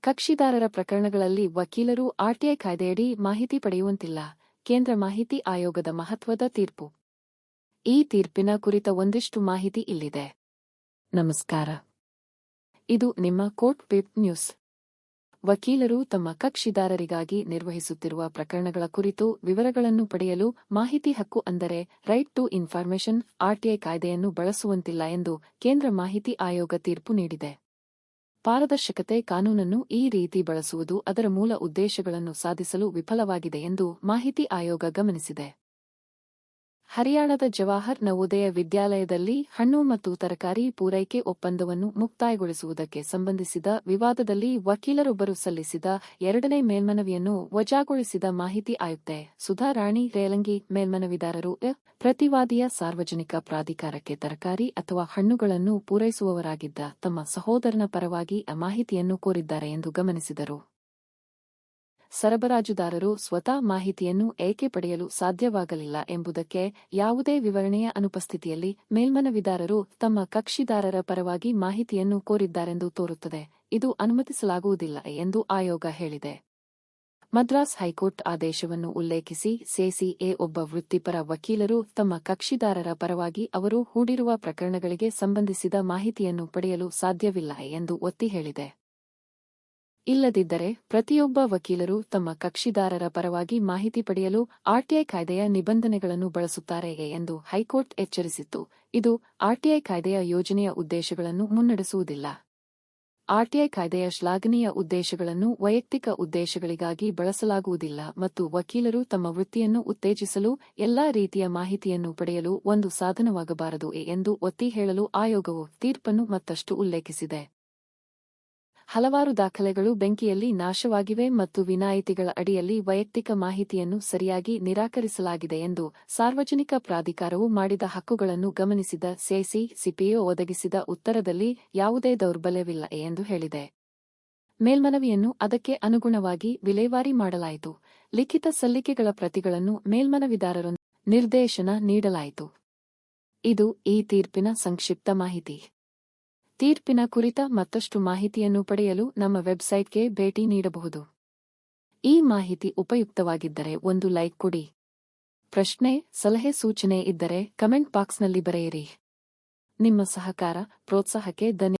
ಕಕ್ಷಿದಾರರ ಪ್ರಕರಣಗಳಲ್ಲಿ ವಕೀಲರು ಆರ್ಟಿಐ ಕಾಯ್ದೆಯಡಿ ಮಾಹಿತಿ ಪಡೆಯುವಂತಿಲ್ಲ. ಕೇಂದ್ರ ಮಾಹಿತಿ ಆಯೋಗದ ಮಹತ್ವದ ತೀರ್ಪು. ಈ ತೀರ್ಪಿನ ಕುರಿತ ಒಂದಿಷ್ಟು ಮಾಹಿತಿ ಇಲ್ಲಿದೆ. ನಮಸ್ಕಾರ. ಇದು ನಿಮ್ಮ ಕೋರ್ಟ್ ವೆಬ್ ನ್ಯೂಸ್. ವಕೀಲರು ತಮ್ಮ ಕಕ್ಷಿದಾರರಿಗಾಗಿ ನಿರ್ವಹಿಸುತ್ತಿರುವ ಪ್ರಕರಣಗಳ ಕುರಿತು ವಿವರಗಳನ್ನು ಪಡೆಯಲು ಮಾಹಿತಿ ಹಕ್ಕು ಅಂದರೆ ರೈಟ್ ಟು ಇನ್ಫಾರ್ಮೇಷನ್ ಆರ್ಟಿಐ ಕಾಯ್ದೆಯನ್ನು ಬಳಸುವಂತಿಲ್ಲ ಎಂದು ಕೇಂದ್ರ ಮಾಹಿತಿ ಆಯೋಗ ತೀರ್ಪು ನೀಡಿದೆ. ಪಾರದರ್ಶಕತೆ ಕಾನೂನನ್ನು ಈ ರೀತಿ ಬಳಸುವುದು ಅದರ ಮೂಲ ಉದ್ದೇಶಗಳನ್ನು ಸಾಧಿಸಲು ವಿಫಲವಾಗಿದೆ ಎಂದು ಮಾಹಿತಿ ಆಯೋಗ ಗಮನಿಸಿದೆ. ಹರಿಯಾಣದ ಜವಾಹರ್ ನವೋದಯ ವಿದ್ಯಾಲಯದಲ್ಲಿ ಹಣ್ಣು ಮತ್ತು ತರಕಾರಿ ಪೂರೈಕೆ ಒಪ್ಪಂದವನ್ನು ಮುಕ್ತಾಯಗೊಳಿಸುವುದಕ್ಕೆ ಸಂಬಂಧಿಸಿದ ವಿವಾದದಲ್ಲಿ ವಕೀಲರೊಬ್ಬರು ಸಲ್ಲಿಸಿದ ಎರಡನೇ ಮೇಲ್ಮನವಿಯನ್ನು ವಜಾಗೊಳಿಸಿದ ಮಾಹಿತಿ ಆಯುಕ್ತೆ ಸುಧಾ ರಾಣಿ ರೇಲಂಗಿ ಮೇಲ್ಮನವಿದಾರರು ಪ್ರತಿವಾದಿಯ ಸಾರ್ವಜನಿಕ ಪ್ರಾಧಿಕಾರಕ್ಕೆ ತರಕಾರಿ ಅಥವಾ ಹಣ್ಣುಗಳನ್ನು ಪೂರೈಸುವವರಾಗಿದ್ದ ತಮ್ಮ ಸಹೋದರನ ಪರವಾಗಿ ಮಾಹಿತಿಯನ್ನು ಕೋರಿದ್ದಾರೆ ಎಂದು ಗಮನಿಸಿದರು. ಸರಬರಾಜುದಾರರು ಸ್ವತಃ ಮಾಹಿತಿಯನ್ನು ಏಕೆ ಪಡೆಯಲು ಸಾಧ್ಯವಾಗಲಿಲ್ಲ ಎಂಬುದಕ್ಕೆ ಯಾವುದೇ ವಿವರಣೆಯ ಅನುಪಸ್ಥಿತಿಯಲ್ಲಿ ಮೇಲ್ಮನವಿದಾರರು ತಮ್ಮ ಕಕ್ಷಿದಾರರ ಪರವಾಗಿ ಮಾಹಿತಿಯನ್ನು ಕೋರಿದ್ದಾರೆಂದು ತೋರುತ್ತದೆ. ಇದು ಅನುಮತಿಸಲಾಗುವುದಿಲ್ಲ ಎಂದು ಆಯೋಗ ಹೇಳಿದೆ. ಮದ್ರಾಸ್ ಹೈಕೋರ್ಟ್ ಆದೇಶವನ್ನು ಉಲ್ಲೇಖಿಸಿ ಸಿಸಿಎ ಒಬ್ಬ ವೃತ್ತಿಪರ ವಕೀಲರು ತಮ್ಮ ಕಕ್ಷಿದಾರರ ಪರವಾಗಿ ಅವರು ಹೂಡಿರುವ ಪ್ರಕರಣಗಳಿಗೆ ಸಂಬಂಧಿಸಿದ ಮಾಹಿತಿಯನ್ನು ಪಡೆಯಲು ಸಾಧ್ಯವಿಲ್ಲ ಎಂದು ಒತ್ತಿ ಹೇಳಿದೆ. ಇಲ್ಲದಿದ್ದರೆ ಪ್ರತಿಯೊಬ್ಬ ವಕೀಲರು ತಮ್ಮ ಕಕ್ಷಿದಾರರ ಪರವಾಗಿ ಮಾಹಿತಿ ಪಡೆಯಲು ಆರ್ಟಿಐ ಕಾಯ್ದೆಯ ನಿಬಂಧನೆಗಳನ್ನು ಬಳಸುತ್ತಾರೆಯೇ ಎಂದು ಹೈಕೋರ್ಟ್ ಎಚ್ಚರಿಸಿತ್ತು. ಇದು ಆರ್ಟಿಐ ಕಾಯ್ದೆಯ ಯೋಜನೆಯ ಉದ್ದೇಶಗಳನ್ನು ಮುನ್ನಡೆಸುವುದಿಲ್ಲ. ಆರ್ಟಿಐ ಕಾಯ್ದೆಯ ಶ್ಲಾಘನೀಯ ಉದ್ದೇಶಗಳನ್ನು ವೈಯಕ್ತಿಕ ಉದ್ದೇಶಗಳಿಗಾಗಿ ಬಳಸಲಾಗುವುದಿಲ್ಲ ಮತ್ತು ವಕೀಲರು ತಮ್ಮ ವೃತ್ತಿಯನ್ನು ಉತ್ತೇಜಿಸಲು ಎಲ್ಲಾ ರೀತಿಯ ಮಾಹಿತಿಯನ್ನು ಪಡೆಯಲು ಒಂದು ಸಾಧನವಾಗಬಾರದು ಎಂದು ಒತ್ತಿ ಹೇಳಲು ಆಯೋಗವು ತೀರ್ಪನ್ನು ಮತ್ತಷ್ಟು ಉಲ್ಲೇಖಿಸಿದೆ. ಹಲವಾರು ದಾಖಲೆಗಳು ಬೆಂಕಿಯಲ್ಲಿ ನಾಶವಾಗಿವೆ ಮತ್ತು ವಿನಾಯಿತಿಗಳ ಅಡಿಯಲ್ಲಿ ವೈಯಕ್ತಿಕ ಮಾಹಿತಿಯನ್ನು ಸರಿಯಾಗಿ ನಿರಾಕರಿಸಲಾಗಿದೆ ಎಂದು ಸಾರ್ವಜನಿಕ ಪ್ರಾಧಿಕಾರವು ಮಾಡಿದ ಹಕ್ಕುಗಳನ್ನು ಗಮನಿಸಿದ ಸಿಪಿಒ ಒದಗಿಸಿದ ಉತ್ತರದಲ್ಲಿ ಯಾವುದೇ ದೌರ್ಬಲ್ಯವಿಲ್ಲ ಎಂದು ಹೇಳಿದೆ. ಮೇಲ್ಮನವಿಯನ್ನು ಅದಕ್ಕೆ ಅನುಗುಣವಾಗಿ ವಿಲೇವಾರಿ ಮಾಡಲಾಯಿತು. ಲಿಖಿತ ಸಲ್ಲಿಕೆಗಳ ಪ್ರತಿಗಳನ್ನು ಮೇಲ್ಮನವಿದಾರರೊಂದಿಗೆ ನಿರ್ದೇಶನ ನೀಡಲಾಯಿತು. ಇದು ಈ ತೀರ್ಪಿನ ಸಂಕ್ಷಿಪ್ತ ಮಾಹಿತಿ. ತೀರ್ಪಿನ ಕುರಿತ ಮತ್ತಷ್ಟು ಮಾಹಿತಿಯನ್ನು ಪಡೆಯಲು ನಮ್ಮ ವೆಬ್ಸೈಟ್ಗೆ ಭೇಟಿ ನೀಡಬಹುದು. ಈ ಮಾಹಿತಿ ಉಪಯುಕ್ತವಾಗಿದ್ದರೆ ಒಂದು ಲೈಕ್ ಕೊಡಿ. ಪ್ರಶ್ನೆ, ಸಲಹೆ, ಸೂಚನೆ ಇದ್ದರೆ ಕಮೆಂಟ್ ಬಾಕ್ಸ್ನಲ್ಲಿ ಬರೆಯಿರಿ. ನಿಮ್ಮ ಸಹಕಾರ, ಪ್ರೋತ್ಸಾಹಕ್ಕೆ ಧನ್ಯವಾದ.